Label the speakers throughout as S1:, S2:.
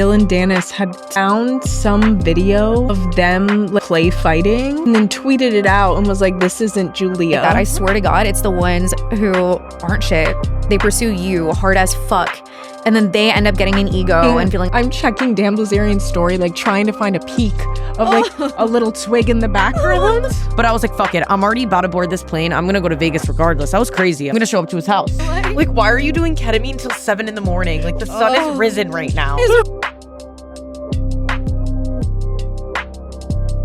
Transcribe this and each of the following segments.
S1: Bilzerian'S had found some video of them play fighting and then tweeted it out and was like, this isn't Julia.
S2: God, I swear to God, it's the ones who aren't shit. They pursue you hard as fuck. And then they end up getting an ego and feeling.
S1: I'm checking Dan Bilzerian's story, like trying to find a peek of like a little twig in the background.
S3: But I was like, fuck it. I'm already about to board this plane. I'm gonna go to Vegas regardless. That was crazy. I'm gonna show up to his house. Like, why are you doing ketamine till 7 in the morning? Like, the sun is risen right now.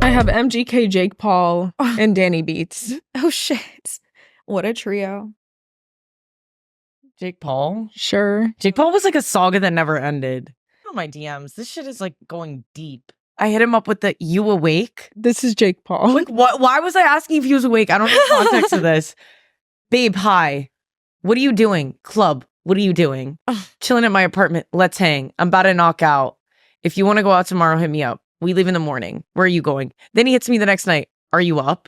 S1: I have MGK, Jake Paul, and Danny Beats.
S2: Oh shit. What a trio.
S3: Jake Paul?
S1: Sure.
S3: Jake Paul was like a saga that never ended. Oh, my DMs. This shit is like going deep. I hit him up with the "you awake?"
S1: This is Jake Paul.
S3: Like, what? Why was I asking if he was awake? I don't know the context of this. Babe, hi. What are you doing? Club. What are you doing? Chilling at my apartment. Let's hang. I'm about to knock out. If you want to go out tomorrow, hit me up. We leave in the morning. Where are you going? Then he hits me the next night. Are you up?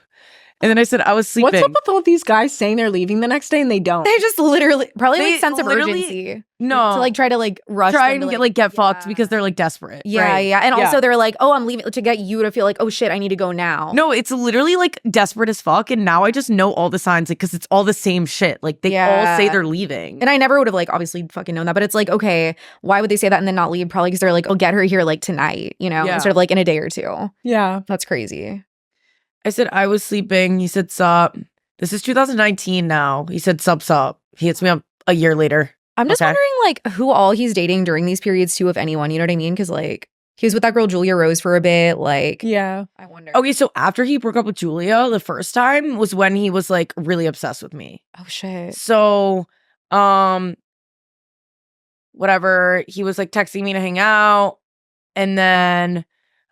S3: And then I said, I was sleeping.
S1: What's up with all these guys saying they're leaving the next day and they don't?
S2: They just literally, probably like sense of urgency.
S3: No.
S2: To like try to like rush
S3: Try
S2: them
S3: and
S2: to,
S3: get fucked because they're like desperate.
S2: Yeah,
S3: right?
S2: yeah. And also they're like, oh, I'm leaving to get you to feel like, oh shit, I need to go now.
S3: No, it's literally like desperate as fuck. And now I just know all the signs, like, because it's all the same shit. Like, they all say they're leaving.
S2: And I never would have like obviously fucking known that. But it's like, okay, why would they say that and then not leave? Probably because they're like, oh, get her here like tonight, you know, instead of like in a day or two.
S1: Yeah.
S2: That's crazy.
S3: I said, I was sleeping. He said, sup. This is 2019 now. He said, sup. He hits me up a year later.
S2: I'm just wondering like who all he's dating during these periods too, if anyone, you know what I mean? Because like he was with that girl Julia Rose for a bit. Like,
S1: yeah.
S2: I wonder.
S3: Okay, so after he broke up with Julia the first time was when he was like really obsessed with me.
S2: Oh shit.
S3: So, whatever. He was like texting me to hang out. And then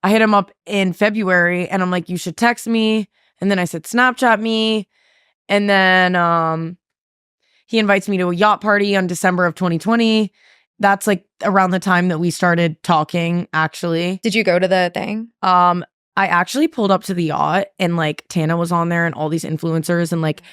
S3: I hit him up in February and I'm like, you should text me. And then I said, Snapchat me. And then he invites me to a yacht party on December of 2020. That's like around the time that we started talking, actually.
S2: Did you go to the thing?
S3: I actually pulled up to the yacht and like Tana was on there and all these influencers and like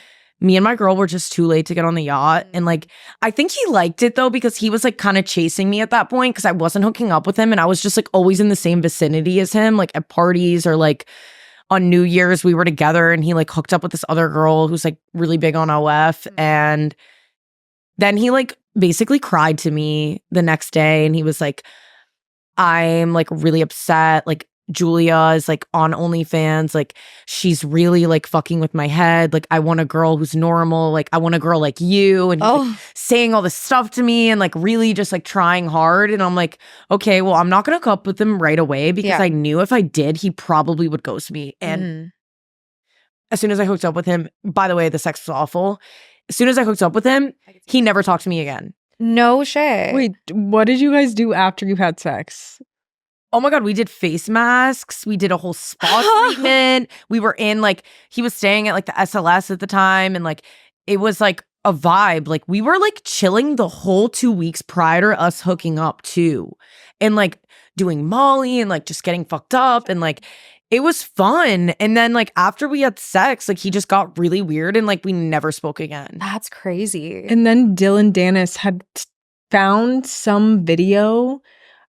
S3: me and my girl were just too late to get on the yacht. And like, I think he liked it though, because he was like kind of chasing me at that point because I wasn't hooking up with him and I was just like always in the same vicinity as him, like at parties or like on New Year's we were together and he like hooked up with this other girl who's like really big on OF. And then he like basically cried to me the next day and he was like, I'm like really upset. Like Julia is like on OnlyFans. Like she's really like fucking with my head. Like I want a girl who's normal. Like I want a girl like you. And he's like saying all this stuff to me and like really just like trying hard. And I'm like, okay, well, I'm not going to hook up with him right away because I knew if I did, he probably would ghost me. And as soon as I hooked up with him, by the way, the sex was awful. As soon as I hooked up with him, he never talked to me again.
S2: No shit.
S1: Wait, what did you guys do after you had sex?
S3: Oh my God, we did face masks. We did a whole spa treatment. We were in like, he was staying at like the SLS at the time. And like, it was like a vibe. Like we were like chilling the whole 2 weeks prior to us hooking up too. And like doing Molly and like just getting fucked up. And like, it was fun. And then like after we had sex, like he just got really weird and like we never spoke again.
S2: That's crazy.
S1: And then Bilzerian'S had found some video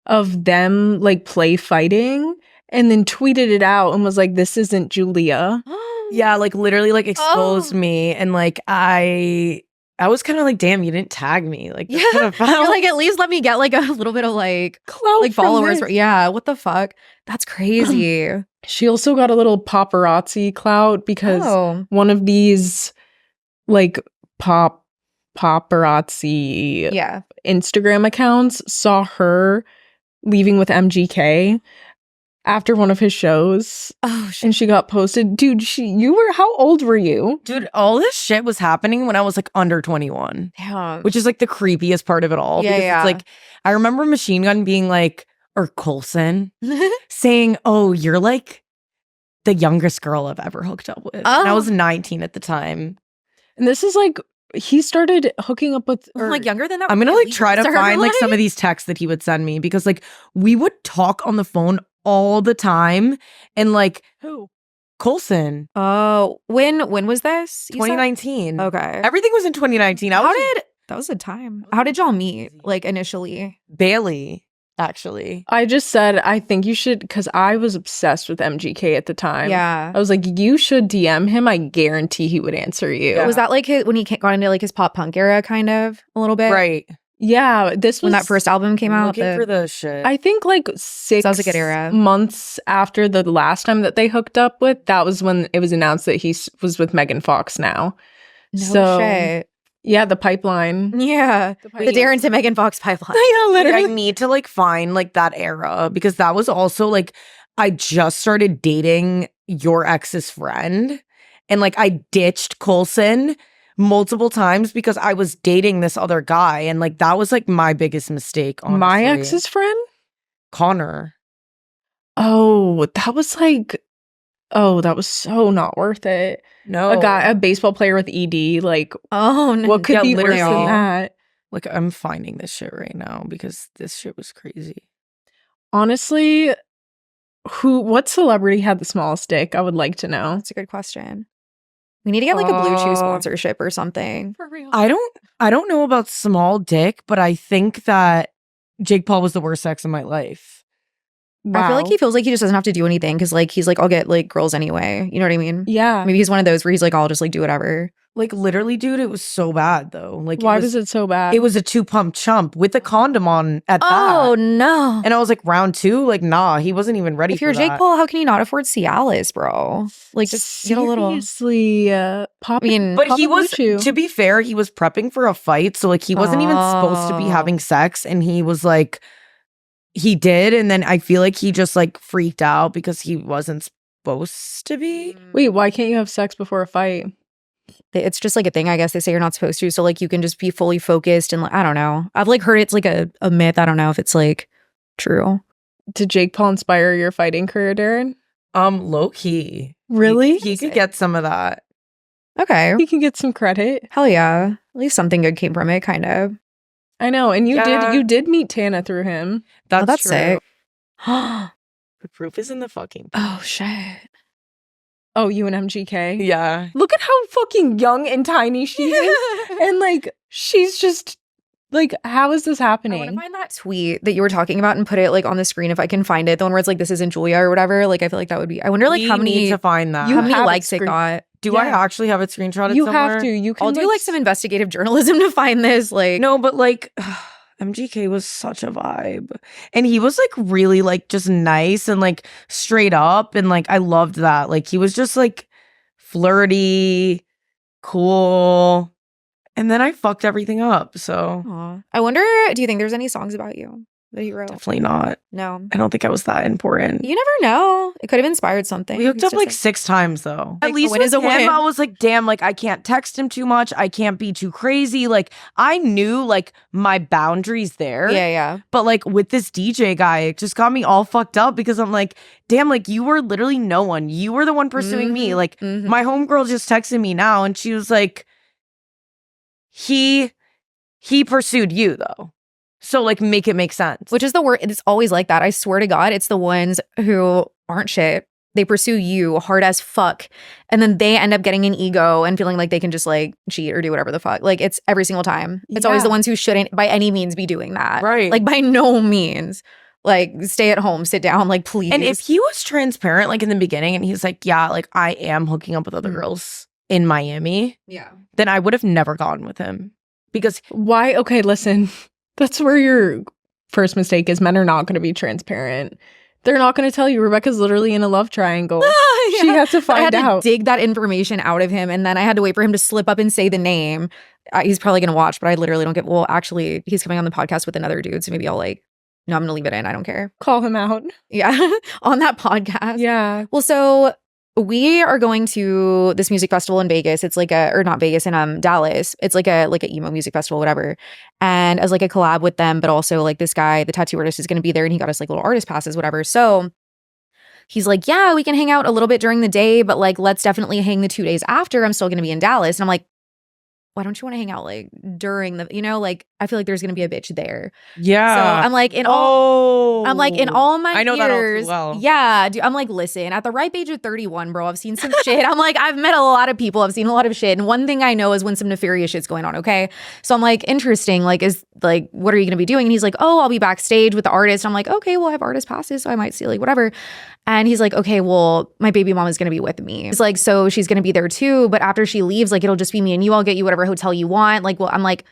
S1: of them like play fighting and then tweeted it out and was like, this isn't Julia.
S3: Yeah, like literally like exposed me. And like I was kind of like, damn, you didn't tag me. Like,
S2: yeah, you're like, at least let me get like a little bit of like
S1: clout,
S2: like followers. Yeah, what the fuck? That's crazy.
S1: She also got a little paparazzi clout because one of these like paparazzi Instagram accounts saw her leaving with MGK after one of his shows. Oh shit. And she got posted. Dude, how old were you?
S3: Dude, all this shit was happening when I was like under 21.
S2: Yeah.
S3: Which is like the creepiest part of it all. Because it's like, I remember Machine Gun being like, or Coulson saying, oh, you're like the youngest girl I've ever hooked up with. And I was 19 at the time.
S1: And this is like, he started hooking up with
S2: like younger than that.
S3: I'm gonna like try to find like some of these texts that he would send me because like we would talk on the phone all the time. And like
S1: who?
S3: Coulson.
S2: Oh, when was this?
S3: 2019.
S2: Okay.
S3: Everything was in 2019.
S2: That was a time. How did y'all meet? Like initially?
S3: Bailey. actually.
S1: I just said, I think you should, because I was obsessed with MGK at the time.
S2: Yeah.
S1: I was like, you should DM him. I guarantee he would answer you.
S3: Yeah.
S2: Was that like when he got into like his pop punk era kind of a little bit?
S3: Right.
S1: Yeah, this was
S2: When that first album came out.
S3: Looking for the shit.
S1: I think like 6
S2: that was a good era.
S1: months after the last time that they hooked up with, that was when it was announced that he was with Megan Fox now.
S2: No shit.
S1: Yeah, the pipeline.
S2: Yeah. The Daryn to Megan Fox pipeline.
S1: Yeah, literally.
S3: I need to like find like that era because that was also like I just started dating your ex's friend and like I ditched Coulson multiple times because I was dating this other guy and like that was like my biggest mistake. Honestly.
S1: My ex's friend?
S3: Connor.
S1: Oh, that was like, that was so not worth it.
S3: No.
S1: A baseball player with ED, like,
S2: oh no.
S1: what could be worse
S3: literally.
S1: than that?
S3: Like I'm finding this shit right now because this shit was crazy.
S1: Honestly, what celebrity had the smallest dick? I would like to know.
S2: That's a good question. We need to get like a Blue Chew sponsorship or something.
S1: For real.
S3: I don't know about small dick, but I think that Jake Paul was the worst sex in my life.
S2: Wow. I feel like he feels like he just doesn't have to do anything because like he's like, I'll get like girls anyway. You know what I mean?
S1: Yeah.
S2: Maybe he's one of those where he's like, I'll just like do whatever.
S3: Like literally, dude, it was so bad though. Like
S1: why was it so bad?
S3: It was a 2-pump chump with a condom on at that.
S2: Oh no.
S3: And I was like, round 2, like, nah, he wasn't even ready.
S2: If you're Jake Paul, how can you not afford Cialis, bro? Like just get a little.
S1: Seriously, pop.
S2: I mean,
S3: but he was,
S1: Blue Chew.
S3: to be fair, he was prepping for a fight, so like he wasn't even supposed to be having sex, and he was like, he did, and then I feel like he just like freaked out because he wasn't supposed to be.
S1: Wait, why can't you have sex before a fight?
S2: It's just like a thing, I guess. They say you're not supposed to. So like you can just be fully focused and like, I don't know. I've like heard it's like a myth. I don't know if it's like true.
S1: Did Jake Paul inspire your fighting career, Daryn?
S3: Low key.
S1: Really?
S3: He could get some of that.
S2: Okay.
S1: He can get some credit.
S2: Hell yeah. At least something good came from it, kind of.
S1: I know. And
S3: Yeah.
S1: you did meet Tana through him.
S3: That's
S2: true. Sick.
S3: The proof is in the fucking.
S2: Oh shit.
S1: Oh, you and MGK?
S3: Yeah.
S1: Look at how fucking young and tiny she is. And like, she's just like, how is this
S2: I want
S1: happening?
S2: to find that tweet that you were talking about and put it like on the screen if I can find it. The one where it's like, this isn't Julia or whatever. Like, I feel like that would be. I wonder like
S3: We
S2: how many
S3: need to find that.
S1: You
S2: how many
S1: have it
S2: likes it
S1: screen-
S2: got.
S3: Do I actually have it screenshotted
S1: You
S3: somewhere?
S1: have to. You can
S2: I'll do like some investigative journalism to find this. Like,
S3: No, but like MGK was such a vibe. And he was like really like just nice and like straight up. And like I loved that. Like he was just like flirty, cool. And then I fucked everything up. So
S2: aw. I wonder, do you think there's any songs about you that he wrote?
S3: definitely not.
S2: No.
S3: I don't think I was that important.
S2: You never know. It could have inspired something.
S3: We hooked
S2: It's
S3: up
S2: just
S3: like 6 times though.
S2: Like,
S3: At least
S2: a win
S3: with
S2: is a
S3: him,
S2: win.
S3: I was like, damn, like I can't text him too much. I can't be too crazy. Like I knew like my boundaries there.
S2: yeah.
S3: But like with this DJ guy, it just got me all fucked up because I'm like, damn, like you were literally no one. You were the one pursuing me. Like
S2: Mhm.
S3: my homegirl just texted me now and she was like, he pursued you though. So like make it make sense.
S2: Which is the word. It's always like that. I swear to God, it's the ones who aren't shit. They pursue you hard as fuck. And then they end up getting an ego and feeling like they can just like cheat or do whatever the fuck. Like it's every single time. It's always
S1: Yeah.
S2: the ones who shouldn't by any means be doing that.
S3: Right.
S2: Like by no means. Like stay at home, sit down, like please.
S3: And if he was transparent like in the beginning and he's like, yeah, like I am hooking up with other girls in Miami,
S2: yeah.
S3: then I would have never gone with him. Because
S1: Why? Okay, listen. That's where your first mistake is. Men are not going to be transparent. They're not going to tell you. Rebecca's literally in a love triangle. She has to
S2: I
S1: find
S2: had
S1: out.
S2: to dig that information out of him, and then I had to wait for him to slip up and say the name. He's probably gonna watch, but I literally don't get. Well, actually, he's coming on the podcast with another dude, so maybe I'll like. No, I'm gonna leave it in. I don't care.
S1: Call him out.
S2: Yeah, on that podcast.
S1: Yeah.
S2: Well, so we are going to this music festival in Vegas. It's like or not Vegas, in Dallas. It's like a emo music festival, whatever. And as like a collab with them, but also like this guy, the tattoo artist, is gonna be there, and he got us like little artist passes, whatever. So he's like, yeah, we can hang out a little bit during the day, but like let's definitely hang the 2 days after. I'm still gonna be in Dallas. And I'm like, why don't you want to hang out like during the, like I feel like there's gonna be a bitch there.
S3: Yeah.
S2: So I'm like in all my
S3: I know
S2: years,
S3: that all too well.
S2: yeah, dude, I'm like, listen, at the ripe age of 31, bro, I've seen some shit. I'm like, I've met a lot of people, I've seen a lot of shit, and one thing I know is when some nefarious shit's going on. Okay, so I'm like, interesting, like, is like, what are you gonna be doing? And he's like, oh, I'll be backstage with the artist. I'm like, okay, well, I have artist passes, so I might see like whatever. And he's like, okay, well, my baby mom is going to be with me. He's like, so she's going to be there too. But after she leaves, like, it'll just be me and you. I'll get you whatever hotel you want. Like, well, I'm like,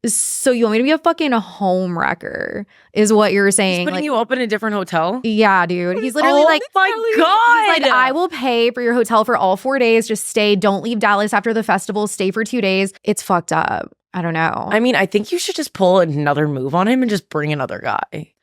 S2: so you want me to be a fucking home wrecker is what you're saying.
S3: He's putting
S2: like,
S3: you up in a different hotel?
S2: Yeah, dude. He's literally like,
S3: my God.
S2: He's like, I will pay for your hotel for all 4 days. Just stay. Don't leave Dallas after the festival. Stay for 2 days. It's fucked up. I don't know.
S3: I mean, I think you should just pull another move on him and just bring another guy.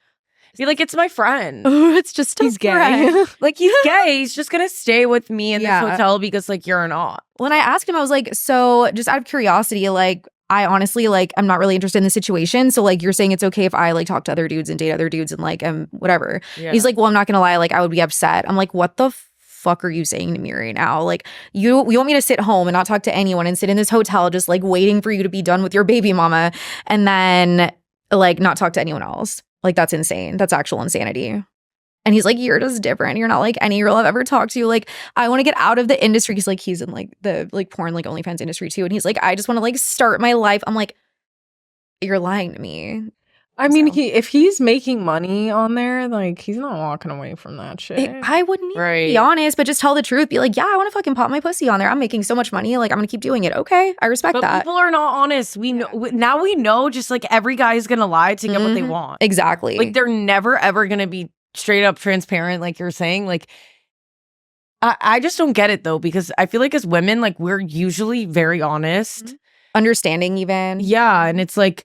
S3: Be like, it's my friend.
S2: It's just
S1: he's gay.
S3: Like, he's gay. He's just going to stay with me in this hotel because, like, you're not.
S2: When I asked him, I was like, so just out of curiosity, like, I honestly, like, I'm not really interested in the situation. So, like, you're saying it's okay if I, like, talk to other dudes and date other dudes and, like, whatever. Yeah. He's like, well, I'm not going to lie. Like, I would be upset. I'm like, what the fuck are you saying to me right now? Like, you want me to sit home and not talk to anyone and sit in this hotel just, like, waiting for you to be done with your baby mama and then, like, not talk to anyone else? Like, that's insane. That's actual insanity. And he's like, you're just different. You're not like any girl I've ever talked to. Like, I want to get out of the industry. He's like, he's in like the like porn, like OnlyFans industry too. And he's like, I just want to like start my life. I'm like, you're lying to me.
S1: I mean, if he's making money on there, like, he's not walking away from that shit.
S2: I wouldn't be honest, but just tell the truth. Be like, yeah, I want to fucking pop my pussy on there. I'm making so much money. Like, I'm going to keep doing it. Okay, I respect that.
S3: People are not honest. We know now. We know just like every guy is going to lie to get what they want.
S2: Exactly.
S3: Like, they're never ever going to be straight up transparent, like you're saying. Like, I just don't get it though, because I feel like as women, like, we're usually very honest,
S2: understanding even.
S3: Yeah, and it's like,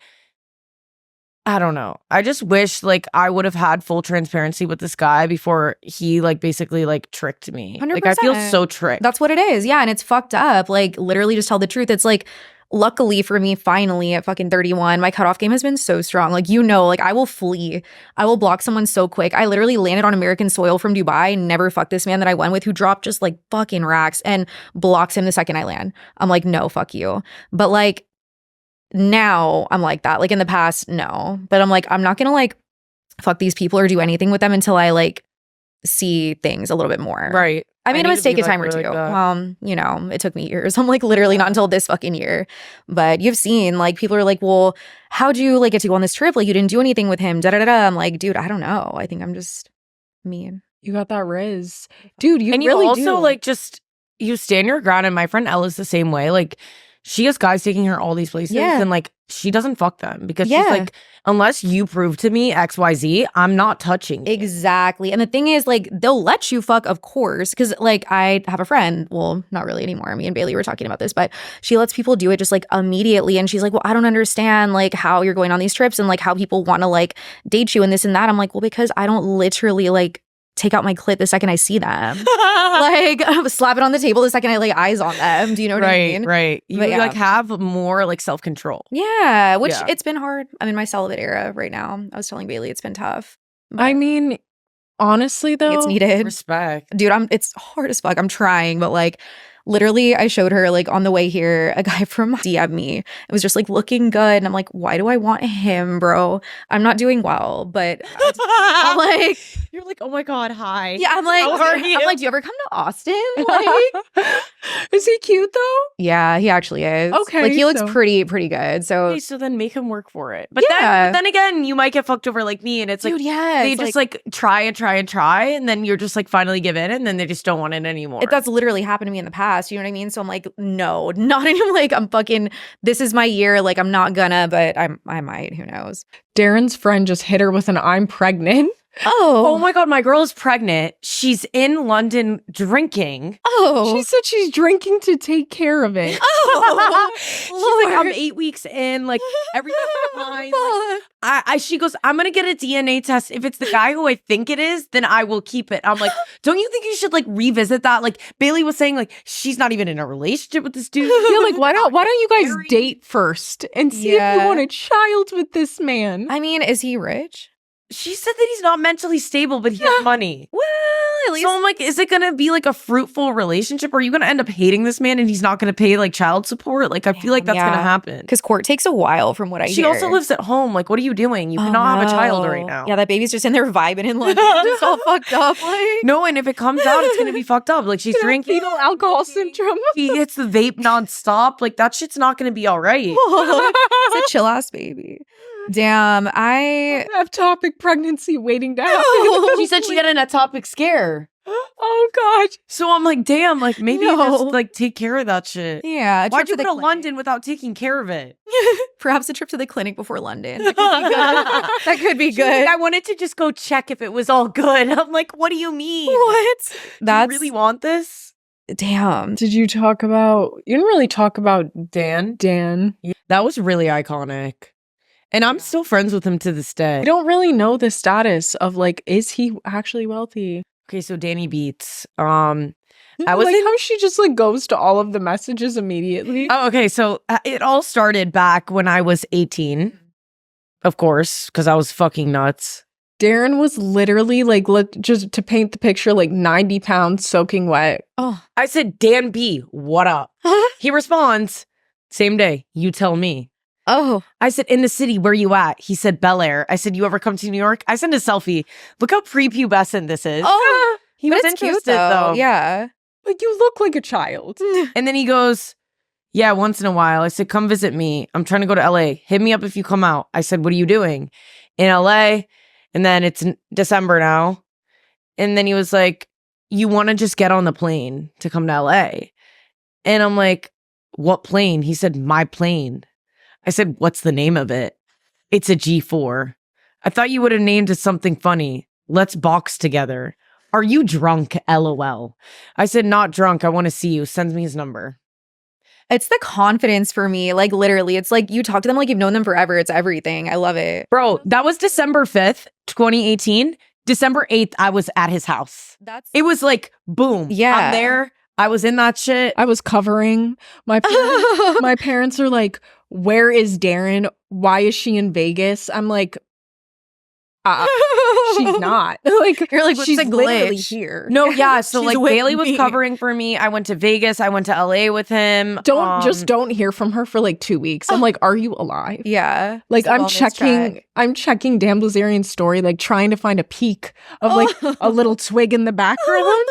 S3: I don't know. I just wish like I would have had full transparency with this guy before he like basically like tricked me.
S2: 100%.
S3: Like, I feel so tricked.
S2: That's what it is. Yeah, and it's fucked up. Like, literally just tell the truth. It's like, luckily for me, finally at fucking 31, my cutoff game has been so strong. Like, like, I will flee. I will block someone so quick. I literally landed on American soil from Dubai, never fucked this man that I went with who dropped just like fucking racks, and blocks him the second I land. I'm like, no, fuck you. But like, now I'm like that. Like, in the past, no. But I'm like, I'm not gonna like fuck these people or do anything with them until I like see things a little bit more.
S3: Right.
S2: I made a mistake a time or two. It took me years. I'm like, literally not until this fucking year. But you've seen, like, people are like, well, how'd you like get to go on this trip? Like, you didn't do anything with him. Da da da da. I'm like, dude, I don't know. I think I'm just mean.
S1: You got that riz, dude. You
S3: and
S1: really
S3: you also
S1: do.
S3: like just you stand your ground. And my friend Ella's the same way. Like, she has guys taking her all these places, and like, she doesn't fuck them because she's like, unless you prove to me XYZ, I'm not touching you.
S2: Exactly. And the thing is, like, they'll let you fuck, of course, because like, I have a friend, well, not really anymore, me and Bailey were talking about this, but she lets people do it just like immediately, and she's like, well, I don't understand like how you're going on these trips and like how people want to like date you and this and that. I'm like, well, because I don't literally like take out my clit the second I see them. Like, slap it on the table the second I lay eyes on them. Do you know what I mean?
S3: Right. You like have more like self-control.
S2: Yeah, which it's been hard. I'm in my celibate era right now. I was telling Bailey it's been tough.
S1: I mean, honestly though,
S2: it's needed.
S3: Respect.
S2: Dude, it's hard as fuck. I'm trying, but like, literally, I showed her like on the way here, a guy from DM me. It was just like looking good. And I'm like, why do I want him, bro? I'm not doing well, but I'm like,
S3: you're like, oh my God, hi.
S2: Yeah, I'm like,
S3: how are you?
S2: I'm like, do you ever come to Austin? Like,
S1: is he cute though?
S2: Yeah, he actually is.
S1: Okay,
S2: like, he looks pretty good. So,
S3: okay, so then make him work for it. But then again, you might get fucked over like me, and it's like,
S2: dude, they
S3: just like try, and then you're just like finally give in, and then they just don't want it anymore.
S2: That's literally happened to me in the past. You know what I mean? So I'm like, no, not anymore. Like, I'm fucking, this is my year. Like, I'm not gonna, but I might. Who knows?
S1: Daryn's friend just hit her with an "I'm pregnant."
S3: Oh my God, my girl is pregnant. She's in London drinking.
S1: She said she's drinking to take care of it.
S3: She's like, I'm 8 weeks in, like, everything's fine. Like, she goes, I'm gonna get a DNA test. If it's the guy who I think it is, then I will keep it. I'm like, don't you think you should like revisit that? Like, Bailey was saying, like, she's not even in a relationship with this dude.
S1: Yeah, like, why don't you guys date first and see if you want a child with this man?
S2: I mean, is he rich?
S3: She said that he's not mentally stable, but he has money.
S2: Well, at least.
S3: So I'm like, is it gonna be like a fruitful relationship? Or are you gonna end up hating this man and he's not gonna pay like child support? Like, I feel like that's gonna happen.
S2: Because court takes a while from what I hear.
S3: She also lives at home. Like, what are you doing? You cannot have a child right now.
S2: Yeah, that baby's just in there vibing in London, just all fucked up. Like.
S3: No, and if it comes out, it's gonna be fucked up. Like, she's drinking.
S1: Fetal alcohol syndrome.
S3: He hits the vape nonstop. Like, that shit's not gonna be all right.
S2: It's a chill ass baby. Damn, I
S1: have topic pregnancy waiting to happen.
S3: She said she had an ectopic scare.
S1: Oh god.
S3: So I'm like, damn, like maybe just like take care of that shit.
S2: Yeah.
S3: Why'd you go to London without taking care of it?
S2: Perhaps a trip to the clinic before London. That could be good.
S3: Like, I wanted to just go check if it was all good. I'm like, what do you mean?
S2: What?
S3: Do you really want this?
S2: Damn.
S1: Did you talk about? You didn't really talk about
S3: Dan.
S1: Yeah,
S3: that was really iconic. And I'm still friends with him to this day.
S1: I don't really know the status of like, is he actually wealthy?
S3: Okay, so Danny Beats. I was
S1: like how she just like goes to all of the messages immediately.
S3: Oh, okay. So it all started back when I was 18, of course, because I was fucking nuts.
S1: Daryn was literally like, just to paint the picture, like 90 pounds soaking wet.
S2: Oh,
S3: I said, Dan B, what up? He responds, same day, you tell me.
S2: Oh.
S3: I said, in the city, where you at? He said, Bel Air. I said, you ever come to New York? I sent a selfie. Look how prepubescent this is.
S2: Oh,
S3: he was interested
S2: cute,
S3: though.
S2: Yeah.
S1: Like, you look like a child.
S3: And then he goes, yeah, once in a while. I said, come visit me. I'm trying to go to LA. Hit me up if you come out. I said, what are you doing? In LA. And then it's December now. And then he was like, you want to just get on the plane to come to LA? And I'm like, what plane? He said, my plane. I said, what's the name of it? It's a G4. I thought you would have named it something funny. Let's box together. Are you drunk? LOL. I said, not drunk. I want to see you. Sends me his number.
S2: It's the confidence for me. Like, literally, it's like you talk to them like you've known them forever. It's everything. I love it.
S3: Bro, that was December 5th, 2018. December 8th, I was at his house. It was like, boom.
S2: Yeah.
S3: I'm there. I was in that shit.
S1: I was covering. My parents are like, where is Daryn? Why is she in Vegas? I'm like, she's not. Like,
S2: you're like,
S1: she's
S2: a
S1: literally
S2: glitch
S1: here.
S3: No, yeah. So
S2: She's
S3: like
S2: with
S3: Bailey was
S2: me.
S3: covering for me. I went to Vegas. I went to LA with him.
S1: Don't hear from her for like 2 weeks. I'm like, are you alive?
S2: Yeah.
S1: Like,
S2: Still
S1: I'm
S2: on this
S1: checking Dan Bilzerian's story, like trying to find a peek of like a little twig in the background.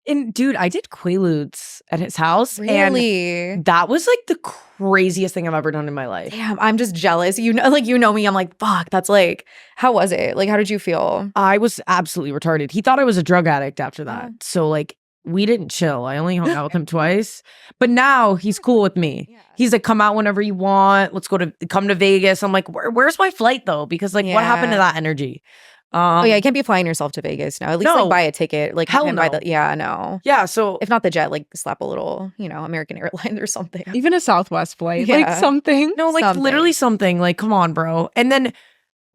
S3: And dude, I did Quaaludes at his house.
S2: Really?
S3: And that was like the craziest thing I've ever done in my life.
S2: Damn, I'm just jealous. You know me. I'm like, fuck, that's like, how was it? Like, how did you feel?
S3: I was absolutely retarded. He thought I was a drug addict after that. So like, we didn't chill. I only hung out with him twice. But now he's cool with me.
S2: Yeah.
S3: He's like, come out whenever you want. Let's come to Vegas. I'm like, where's my flight though? Because like, what happened to that energy?
S2: Oh yeah, you can't be flying yourself to Vegas now. At least like buy a ticket. Like
S3: hell no.
S2: Yeah,
S3: so
S2: if not the jet, like slap a little, American Airlines or something.
S1: Even a Southwest flight,
S2: Yeah.
S1: like something.
S3: no, like
S2: Something.
S3: literally something. Like, come on, bro. And then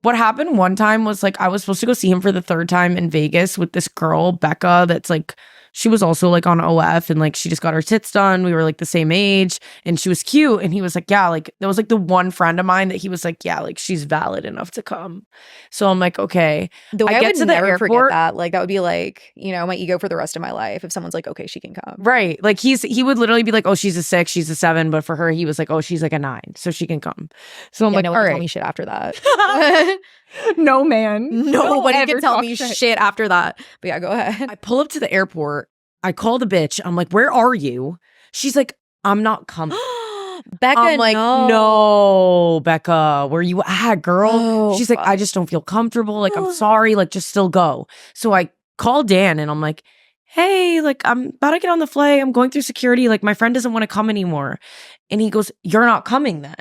S3: what happened one time was like I was supposed to go see him for the third time in Vegas with this girl, Becca, that's like she was also like on OF and like she just got her tits done. We were like the same age and she was cute. And he was like, yeah, like there was like the one friend of mine that he was like, yeah, like she's valid enough to come. So I'm like, okay.
S2: The way I
S3: get
S2: would
S3: to the
S2: never forget
S3: airport-
S2: that. Like that would be like, my ego for the rest of my life. If someone's like, okay, she can come.
S3: Right. Like he would literally be like, oh, she's a 6, she's a 7. But for her, he was like, oh, she's like a 9. So she can come. So I'm like,
S2: no
S3: all
S2: one can
S3: right.
S2: tell me shit after that.
S1: No man.
S2: Nobody
S1: Don't
S2: can
S1: ever
S2: tell
S1: talk
S2: me shit after that. But yeah, go ahead.
S3: I pull up to the airport. I call the bitch. I'm like, where are you? She's like, I'm not coming.
S2: Becca,
S3: I'm like, no, Becca, where you at, girl?
S2: Oh,
S3: She's like, I just don't feel comfortable. Like, I'm sorry. Like, just still go. So I call Dan and I'm like, hey, like, I'm about to get on the flight. I'm going through security. Like, my friend doesn't want to come anymore. And he goes, you're not coming then.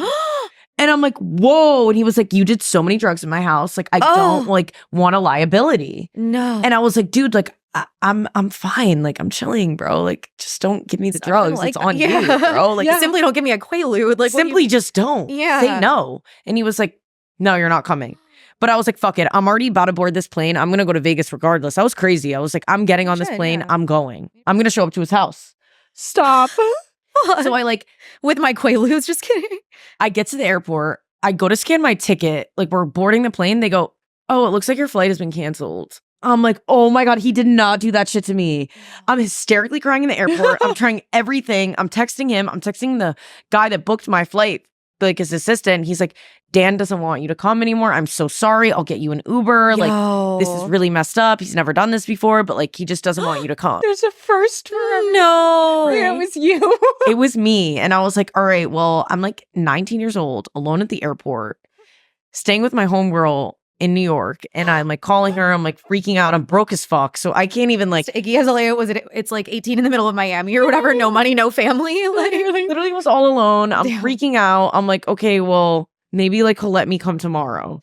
S3: And I'm like, whoa. And he was like, you did so many drugs in my house. Like, I don't like want a liability.
S2: No.
S3: And I was like, dude, like, I'm fine. Like, I'm chilling, bro. Like, just don't give me the drugs.
S2: like
S3: It's on
S2: that.
S3: you, bro. Like,
S2: Simply don't give me a Quaalude. Like
S3: simply just don't.
S2: Yeah.
S3: Say no. And he was like, no, you're not coming. But I was like, fuck it. I'm already about to board this plane. I'm going to go to Vegas regardless. I was crazy. I was like, I'm getting on this plane.
S2: Yeah.
S3: I'm going. I'm going to show up to his house.
S1: Stop.
S3: So I like,
S2: with my Quaaludes, just kidding.
S3: I get to the airport. I go to scan my ticket. Like, we're boarding the plane. They go, oh, it looks like your flight has been canceled. I'm like, oh my God, he did not do that shit to me. I'm hysterically crying in the airport. I'm trying everything. I'm texting him. I'm texting the guy that booked my flight, like his assistant. He's like, Dan doesn't want you to come anymore. I'm so sorry. I'll get you an Uber. Like, this is really messed up. He's never done this before, but like, he just doesn't want you to come.
S1: There's a first for everyone.
S2: No.
S1: Yeah, it was you.
S3: It was me. And I was like, all right, well, I'm like 19 years old, alone at the airport, staying with my homegirl in New York, and I'm like calling her. I'm like freaking out. I'm broke as fuck, so I can't even like.
S2: So Iggy Azalea it's like 18 in the middle of Miami or whatever. No money, no family. Like
S3: Literally was all alone. I'm
S2: Damn.
S3: freaking out. I'm like, okay, well, maybe like he'll let me come tomorrow.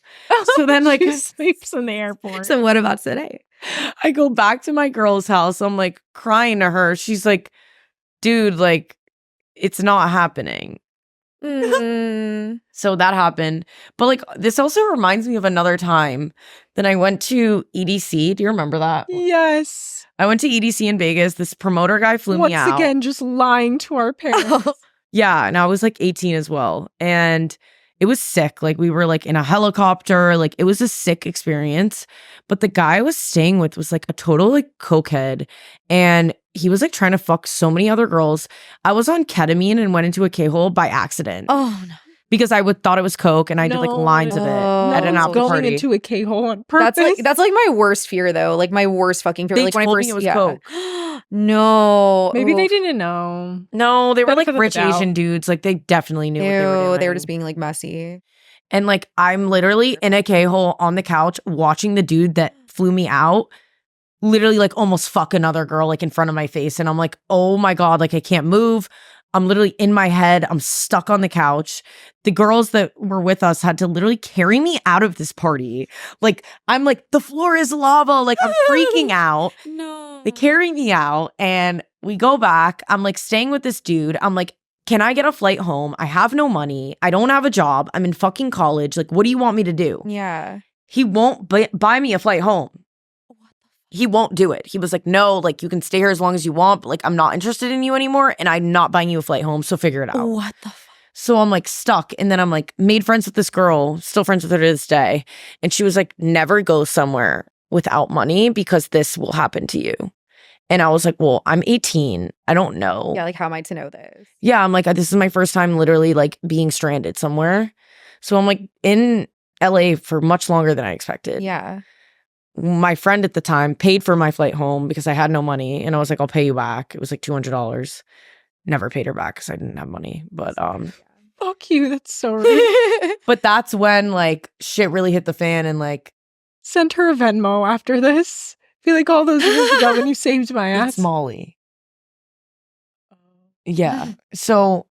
S3: So then like
S1: She sleeps in the airport.
S2: So what about today?
S3: I go back to my girl's house. I'm like crying to her. She's like, dude, like it's not happening. So that happened. But like this also reminds me of another time that I went to EDC. Do you remember that?
S1: Yes.
S3: I went to EDC in Vegas. This promoter guy flew me out.
S1: Once again, just lying to our parents.
S3: Yeah, and I was like 18 as well. And it was sick. Like we were like in a helicopter. Like it was a sick experience. But the guy I was staying with was like a total like cokehead. And he was like trying to fuck so many other girls. I was on ketamine and went into a K-hole by accident.
S2: Oh no.
S3: Because I thought it was coke and I did like lines of it at an
S1: No,
S3: after
S1: going
S3: party.
S1: into a K-hole on purpose.
S2: That's like my worst fear though. Like my worst fucking fear.
S3: They
S2: like when I
S3: told me
S2: first
S3: it was coke.
S2: No.
S1: Maybe they
S2: Oof.
S1: didn't know.
S3: No, they were like
S1: Benefit of the
S3: rich
S1: doubt.
S3: Asian dudes. Like they definitely knew what they were
S2: Ew,
S3: doing.
S2: they were just being like messy.
S3: And like I'm literally in a K-hole on the couch watching the dude that flew me out literally like almost fuck another girl like in front of my face. And I'm like, oh my God, like I can't move. I'm literally in my head. I'm stuck on the couch. The girls that were with us had to literally carry me out of this party. Like, I'm like, the floor is lava. Like, I'm freaking out.
S2: No.
S3: They carry me out and we go back. I'm like staying with this dude. I'm like, can I get a flight home? I have no money. I don't have a job. I'm in fucking college. Like, what do you want me to do?
S2: Yeah.
S3: He won't buy me a flight home. He won't do it. He was like, no, like you can stay here as long as you want, but like I'm not interested in you anymore and I'm not buying you a flight home, so figure it out.
S2: What the fuck?
S3: So I'm like stuck. And then I'm like made friends with this girl, still friends with her to this day. And she was like, never go somewhere without money because this will happen to you. And I was like, well, I'm 18. I don't know.
S2: Yeah, like how am I to know this?
S3: Yeah, I'm like, this is my first time literally like being stranded somewhere. So I'm like in LA for much longer than I expected.
S2: Yeah.
S3: My friend at the time paid for my flight home because I had no money. And I was like, I'll pay you back. It was like $200. Never paid her back because I didn't have money. But
S1: Fuck you. That's so rude.
S3: but that's when like shit really hit the fan and like
S1: Send her a Venmo after this. I feel like all those years ago when you saved my ass.
S3: it's Molly. Yeah. So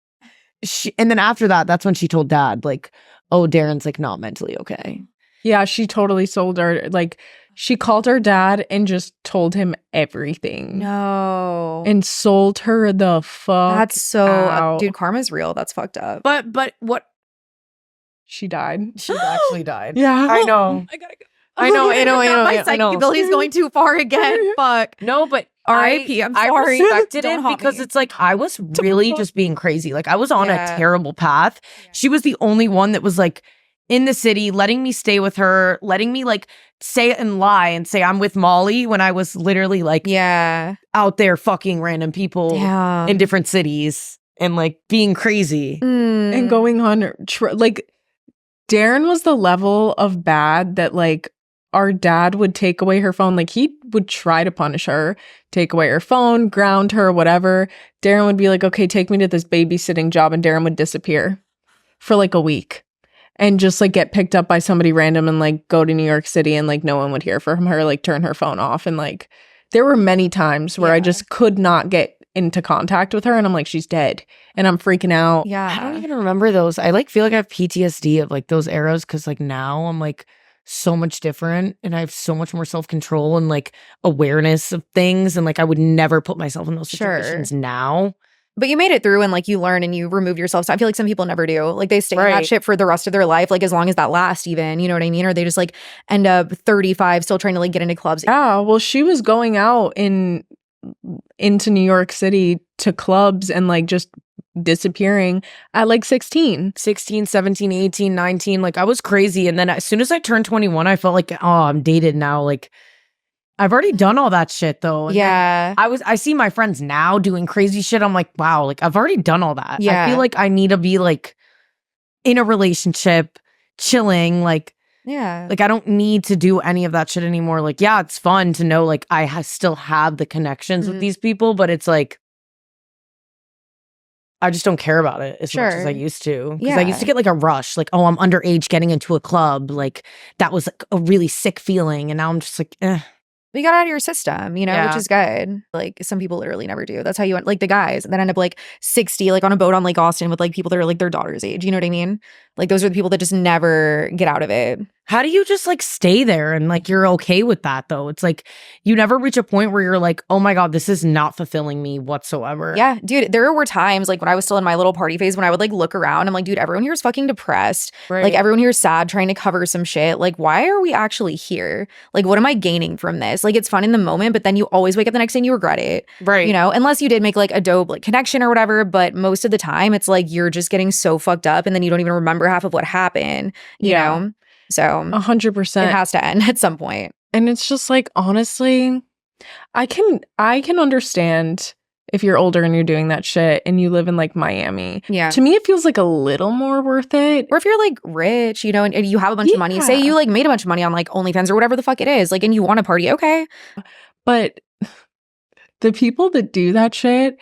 S3: and then after that, that's when she told dad, like, oh, Daryn's like not mentally okay.
S1: Yeah, she totally sold her. Like, she called her dad and just told him everything.
S2: No.
S1: And sold her the fuck
S2: That's so
S1: out.
S2: dude, karma's real. That's fucked up.
S3: But what
S1: She died.
S3: she actually died.
S1: Yeah.
S3: I know.
S1: I gotta go.
S3: I know.
S2: My
S3: I know.
S2: psychability's going too far again. Fuck.
S3: No, but
S2: R.I.P. I'm
S3: I
S2: sorry.
S3: respected
S2: Don't
S3: it
S2: haunt
S3: because
S2: me.
S3: it's like I was really just being crazy. Like I was on
S2: Yeah.
S3: a terrible path. She was the only one that was like in the city, letting me stay with her, letting me like say it and lie and say I'm with Molly when I was literally like
S2: Yeah.
S3: out there fucking random people
S2: Damn.
S3: in different cities and like being crazy.
S1: And going on, like, Daryn was the level of bad that, like, our dad would take away her phone. Like, he would try to punish her, take away her phone, ground her, whatever. Daryn would be like, okay, take me to this babysitting job. And Daryn would disappear for like a week and just like get picked up by somebody random and like go to New York City and like no one would hear from her, like turn her phone off. And like, there were many times where I just could not get into contact with her. And I'm like, she's dead. And I'm freaking out.
S2: Yeah.
S3: I don't even remember those. I like feel like I have PTSD of like those eras because like now I'm like so much different and I have so much more self-control and like awareness of things. And like I would never put myself in those situations now.
S2: But you made it through and like you learn and you remove yourself. So I feel like some people never do. Like they stay in that
S3: Right.
S2: shit for the rest of their life, like as long as that lasts even, you know what I mean? Or they just like end up 35 still trying to like get into clubs.
S1: Yeah, well, she was going out into New York City to clubs and like just disappearing at like 16.
S3: 16, 17, 18, 19. Like I was crazy. And then as soon as I turned 21, I felt like, oh, I'm dated now. Like I've already done all that shit though. And
S2: Yeah.
S3: I see my friends now doing crazy shit. I'm like, wow, like I've already done all that.
S2: Yeah.
S3: I feel like I need to be like in a relationship, chilling, like
S2: Yeah.
S3: I don't need to do any of that shit anymore. Like, yeah, it's fun to know like I still have the connections with these people, but it's like I just don't care about it as much as I used to. Because I used to get like a rush, like, oh, I'm underage getting into a club. Like that was like a really sick feeling. And now I'm just like, eh.
S2: We got out of your system, you know, which is good. Like some people literally never do. That's how you end, like the guys that end up like 60, like on a boat on Lake Austin with like people that are like their daughter's age. You know what I mean? Like those are the people that just never get out of it.
S3: How do you just like stay there and like you're okay with that though? It's like you never reach a point where you're like, oh my God, this is not fulfilling me whatsoever.
S2: Yeah, dude, there were times like when I was still in my little party phase when I would like look around. I'm like, dude, everyone here is fucking depressed.
S3: Right.
S2: Like everyone here is sad trying to cover some shit. Like, why are we actually here? Like, what am I gaining from this? Like, it's fun in the moment, but then you always wake up the next day and you regret it.
S3: Right.
S2: You know, unless you did make like a dope like connection or whatever. But most of the time, it's like you're just getting so fucked up and then you don't even remember half of what happened, you know? So
S1: 100%.
S2: It has to end at some point.
S1: And it's just like, honestly, I can understand if you're older and you're doing that shit and you live in like Miami.
S2: Yeah.
S1: To me, it feels like a little more worth it.
S2: Or if you're like rich, you know, and you have a bunch of money, say you like made a bunch of money on like OnlyFans or whatever the fuck it is, like, and you want to party, okay.
S1: But the people that do that shit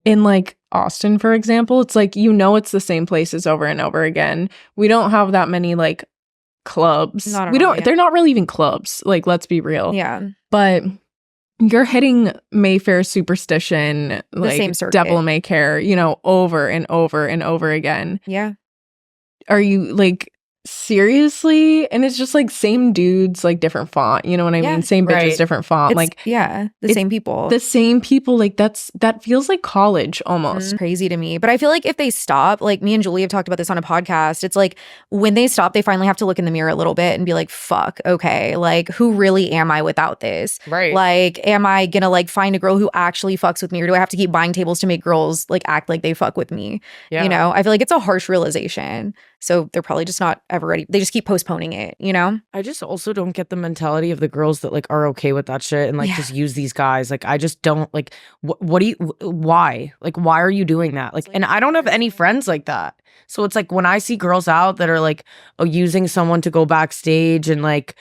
S1: in like Austin, for example, it's like, you know, it's the same places over and over again. We don't have that many like clubs. They're not really even clubs. Like, let's be real.
S2: Yeah.
S1: But you're hitting Mayfair Superstition, like
S2: same circuit.
S1: Devil May Care, you know, over and over and over again.
S2: Yeah.
S1: Are you like, seriously? And it's just like same dudes, like different font, you know what I mean? Same bitches, different font.
S2: It's,
S1: like,
S2: the same people.
S1: The same people. Like that feels like college almost.
S2: Crazy to me. But I feel like if they stop, like me and Julie have talked about this on a podcast, it's like when they stop, they finally have to look in the mirror a little bit and be like, fuck, okay, like who really am I without this?
S3: Right.
S2: Like, am I gonna like find a girl who actually fucks with me, or do I have to keep buying tables to make girls like act like they fuck with me?
S3: Yeah.
S2: You know, I feel like it's a harsh realization. So they're probably just not ever ready. They just keep postponing it, you know?
S3: I just also don't get the mentality of the girls that like are okay with that shit and like just use these guys. Like, I just don't like, what do you, why? Like, why are you doing that? Like, and I don't have any friends like that. So it's like when I see girls out that are like using someone to go backstage and like,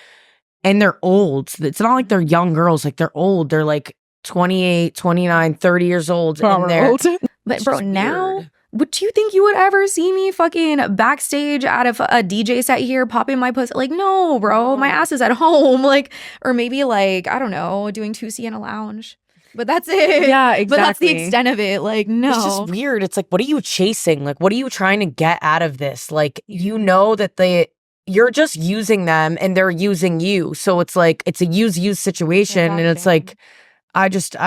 S3: and they're old. It's not like they're young girls. Like they're old. They're like 28, 29, 30 years old. And they're
S1: Old.
S2: But bro, now... Would you think you would ever see me fucking backstage out of a DJ set here, popping my pussy? Like, no, bro, my ass is at home. Like, or maybe like, I don't know, doing 2C in a lounge. But that's it.
S1: Yeah, exactly.
S2: But that's the extent of it. Like, no.
S3: It's just weird. It's like, what are you chasing? Like, what are you trying to get out of this? Like, you know that you're just using them and they're using you. So it's like, it's a use situation. And it's like, I just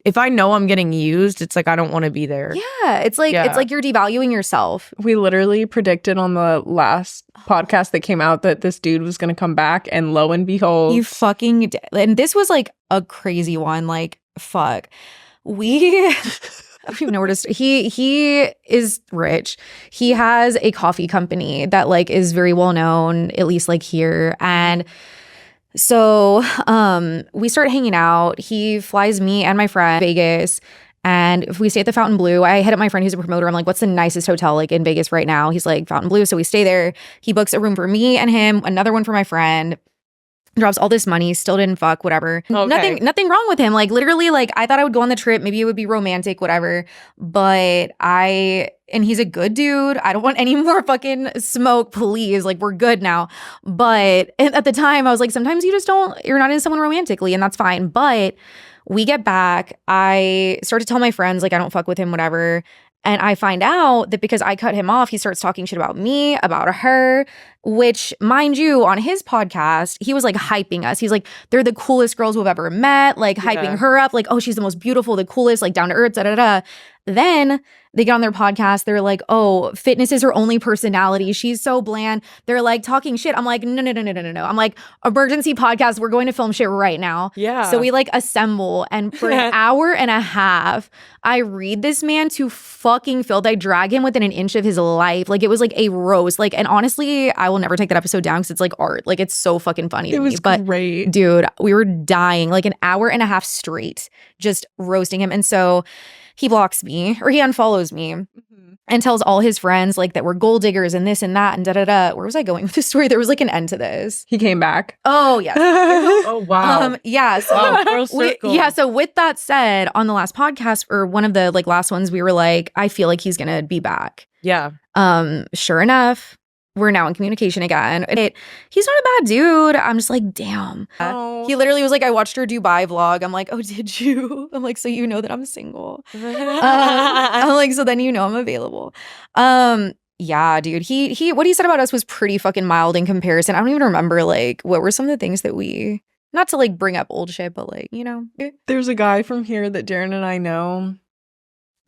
S3: if I know I'm getting used, it's like I don't want to be there.
S2: Yeah, it's like you're devaluing yourself.
S1: We literally predicted on the last podcast that came out that this dude was going to come back, and lo and behold,
S2: You fucking did. And this was like a crazy one. Like, fuck. I don't even know where to start. He is rich. He has a coffee company that like is very well known, at least like here. And so we start hanging out. He flies me and my friend to Vegas, and if we stay at the Fontainebleau, I hit up my friend who's a promoter. I'm like, what's the nicest hotel like in Vegas right now? He's like, Fontainebleau. So we stay there. He books a room for me and him, another one for my friend. Drops all this money, still didn't fuck, whatever.
S3: Okay.
S2: Nothing wrong with him. Like literally, like I thought I would go on the trip. Maybe it would be romantic, whatever. But and he's a good dude. I don't want any more fucking smoke, please. Like we're good now. But at the time I was like, sometimes you're not into someone romantically, and that's fine. But we get back. I start to tell my friends, like, I don't fuck with him, whatever. And I find out that because I cut him off, he starts talking shit about me, about her, which, mind you, on his podcast, he was like hyping us. He's like, they're the coolest girls we've ever met, like hyping her up, like, oh, she's the most beautiful, the coolest, like down to earth, da da da. Then they get on their podcast. They're like, oh, fitness is her only personality. She's so bland. They're like talking shit. I'm like, no. I'm like, emergency podcast. We're going to film shit right now.
S3: Yeah.
S2: So we like assemble. And for an hour and a half, I read this man to fucking filth. I drag him within an inch of his life. Like it was like a roast. Like, and honestly, I will never take that episode down because it's like art. Like it's so fucking funny to me. But
S1: great.
S2: dude, we were dying like an hour and a half straight just roasting him. And so he blocks me or he unfollows me and tells all his friends like that we're gold diggers and this and that and da-da-da. Where was I going with this story? There was like an end to this.
S1: He came back.
S2: Oh, yes.
S3: Oh, wow.
S2: Yeah. So,
S3: full circle.
S2: so with that said, on the last podcast or one of the like last ones, we were like, I feel like he's going to be back.
S3: Yeah.
S2: Sure enough, we're now in communication again. And he's not a bad dude. I'm just like, damn.
S1: Oh.
S2: He literally was like, I watched your Dubai vlog. I'm like, oh, did you? I'm like, so you know that I'm single. I'm like, so then you know I'm available. Yeah, dude. He what he said about us was pretty fucking mild in comparison. I don't even remember like what were some of the things that we, not to like bring up old shit, but like, you know.
S1: There's a guy from here that Daryn and I know.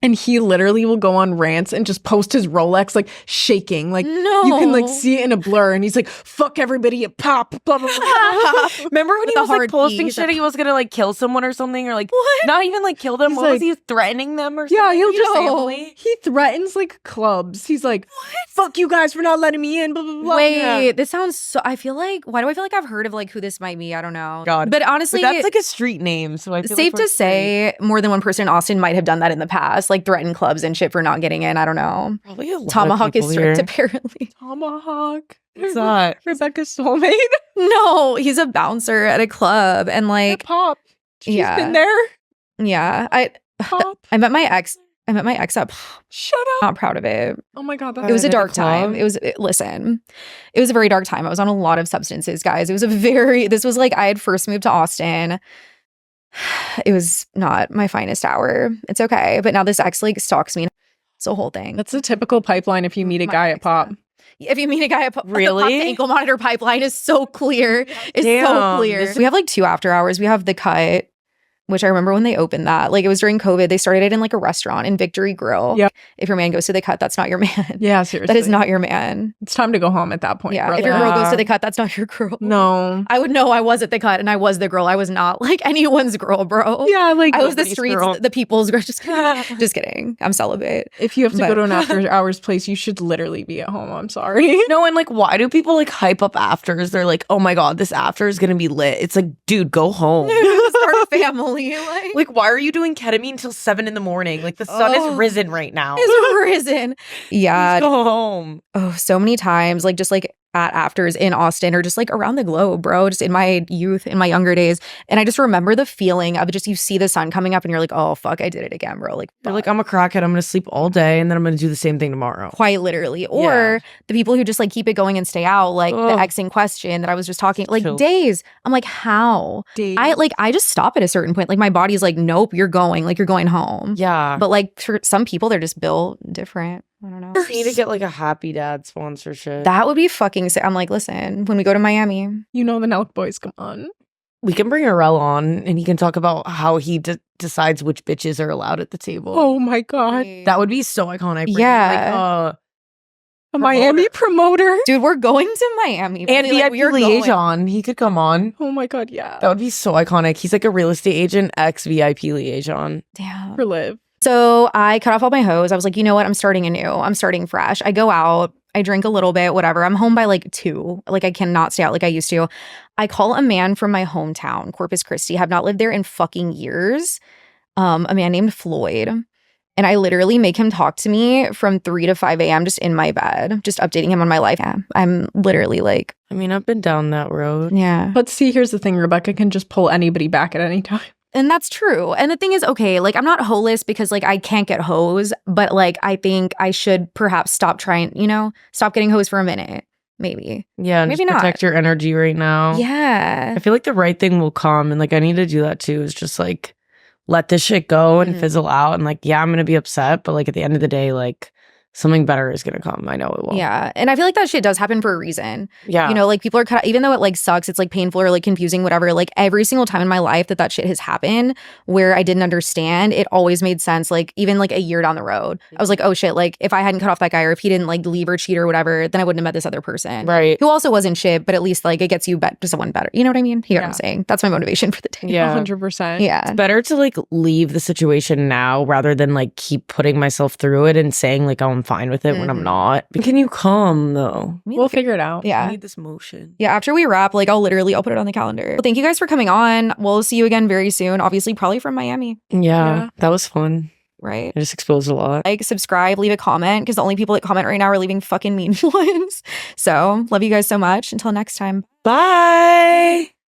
S1: And he literally will go on rants and just post his Rolex, like, shaking. Like,
S2: No.
S1: you can, like, see it in a blur. And he's like, fuck everybody at Pop, blah, blah, blah.
S3: Remember when
S2: With
S3: he
S2: the
S3: was, like,
S2: hard
S3: posting
S2: P's.
S3: shit? He was gonna, like, kill someone or something? Or, like,
S2: What?
S3: not even, like, kill them?
S1: He's
S3: What was
S1: like-
S3: he threatening them or something?
S1: Yeah, he'll just
S2: No.
S1: he threatens, like, clubs. He's like, fuck you guys for not letting me in, blah, blah, blah.
S2: Wait, this sounds so. I feel like, why do I feel like I've heard of like who this might be? I don't know.
S3: God.
S2: But honestly,
S3: But that's, like, a street name, so I feel
S2: safe
S3: like we're
S2: to say more than one person in Austin might have done that in the past, like threaten clubs and shit for not getting in. I don't know.
S3: probably a lot
S2: Tomahawk
S3: of
S2: is
S3: people
S2: strict,
S3: here.
S1: Oh,
S2: apparently.
S1: Tomahawk.
S3: What's that?
S1: Rebecca's soulmate.
S2: No, he's a bouncer at a club, and like,
S1: Pop. She's
S2: Yeah.
S1: been there.
S2: yeah,
S1: Pop.
S2: I met my ex up.
S1: Shut up.
S2: Not proud of it.
S1: Oh my God.
S2: It was a
S3: At the
S2: dark time.
S3: club?
S2: Listen, it was a very dark time. I was on a lot of substances, guys. This was like I had first moved to Austin. It was not my finest hour. It's okay. But now this ex like stalks me. It's a whole thing.
S1: That's a typical pipeline if you meet a guy at Pop.
S2: If you meet a guy at Pop,
S3: Really?
S2: the ankle monitor pipeline is so clear. It's so
S3: Damn,
S2: clear.
S3: this-
S2: We have like 2 after hours. We have the Cut, which I remember when they opened that. Like it was during COVID. They started it in like a restaurant in Victory Grill.
S1: Yep.
S2: If your man goes to the Cut, that's not your man.
S1: Yeah, seriously.
S2: That is not your man.
S1: It's time to go home at that point.
S2: Yeah.
S1: brother.
S2: If your girl goes to
S3: Yeah.
S2: the Cut, that's not your girl.
S1: No.
S2: I would know I was at the Cut and I was the girl. I was not like anyone's girl, bro.
S1: Yeah, like
S2: I was the
S3: nobody's
S2: streets,
S3: girl.
S2: the people's girl. Just kidding. Just kidding. I'm celibate.
S1: if you have to
S2: But-
S1: go to an after hours place, you should literally be at home. I'm sorry.
S3: No, and like, why do people like hype up afters? They're like, oh my God, this after is gonna be lit. It's like, dude, go home.
S2: Start a family.
S3: Like, why are you doing ketamine till 7 in the morning? Like, the sun
S2: Oh.
S3: is risen right now.
S2: is risen. Yeah.
S3: Just go home.
S2: Oh, so many times, like just like at afters in Austin or just like around the globe, bro, just in my youth, in my younger days. And I just remember the feeling of just, you see the sun coming up and you're like, oh, fuck, I did it again, bro. Like,
S3: They're like, I'm a crackhead. I'm gonna sleep all day, and then I'm gonna do the same thing tomorrow.
S2: quite literally. Or
S3: Yeah.
S2: the people who just like keep it going and stay out, like the
S3: Ugh.
S2: ex in question that I was just talking, like
S3: Chill.
S2: days. I'm like, how? I just stop at a certain point. Like my body's like, nope, you're going home.
S3: Yeah.
S2: But like for some people, they're just built different. I don't know.
S3: Just need to get like a Happy Dad sponsorship.
S2: That would be fucking sick. I'm like, listen, when we go to Miami,
S1: You know the Nelk boys, come on.
S3: We can bring Arel on, and he can talk about how he decides which bitches are allowed at the table.
S1: Oh my God.
S3: That would be so iconic. Bring,
S2: Yeah.
S1: A Miami promoter.
S2: dude, we're going to Miami.
S3: and
S2: Really, like,
S3: VIP
S2: we are going.
S3: liaison. He could come on.
S1: Oh my God, yeah.
S3: That would be so iconic. He's like a real estate agent, ex VIP liaison.
S2: Damn.
S1: For Liv.
S2: So I cut off all my hoes. I was like, you know what? I'm starting anew. I'm starting fresh. I go out. I drink a little bit, whatever. I'm home by like 2. Like I cannot stay out like I used to. I call a man from my hometown, Corpus Christi. Have not lived there in fucking years. A man named Floyd. And I literally make him talk to me from 3 to 5 a.m. just in my bed, just updating him on my life. Yeah, I'm literally like,
S3: I mean, I've been down that road.
S2: yeah.
S1: But see, here's the thing. Rebecca can just pull anybody back at any time.
S2: And that's true. And the thing is, okay, like I'm not hoeless because like I can't get hoes, but like I think I should perhaps stop trying, stop getting hoes for a minute. Maybe.
S3: Yeah, and
S2: Maybe
S3: just
S2: not.
S3: protect your energy right now.
S2: Yeah.
S3: I feel like the right thing will come, and like I need to do that too. Is just like let this shit go and
S2: Mhm.
S3: fizzle out, and like yeah, I'm gonna be upset, but like at the end of the day, like something better is gonna come. I know it will.
S2: Yeah. And I feel like that shit does happen for a reason.
S3: yeah.
S2: Like people are even though it like sucks, it's like painful or like confusing, whatever. Like every single time in my life that shit has happened where I didn't understand, it always made sense. Like even like a year down the road, I was like, oh shit, like if I hadn't cut off that guy or if he didn't like leave or cheat or whatever, then I wouldn't have met this other person.
S3: Right.
S2: Who also wasn't shit, but at least like it gets you to someone better. You know what I mean? You know what I'm
S1: Yeah.
S2: saying? That's my motivation for the day.
S3: Yeah.
S1: 100%.
S2: Yeah.
S3: Better to like leave the situation now rather than like keep putting myself through it and saying like, oh, I'm I'm fine with it when I'm not. But can you come though?
S1: We'll figure it out.
S2: Yeah.
S3: I need this motion.
S2: Yeah, after we wrap, like I'll put it on the calendar. Well, thank you guys for coming on. We'll see you again very soon. Obviously, probably from Miami.
S3: Yeah. That was fun.
S2: Right.
S3: I just exposed a lot.
S2: Like, subscribe, leave a comment, because the only people that comment right now are leaving fucking mean ones. So love you guys so much. Until next time.
S3: Bye.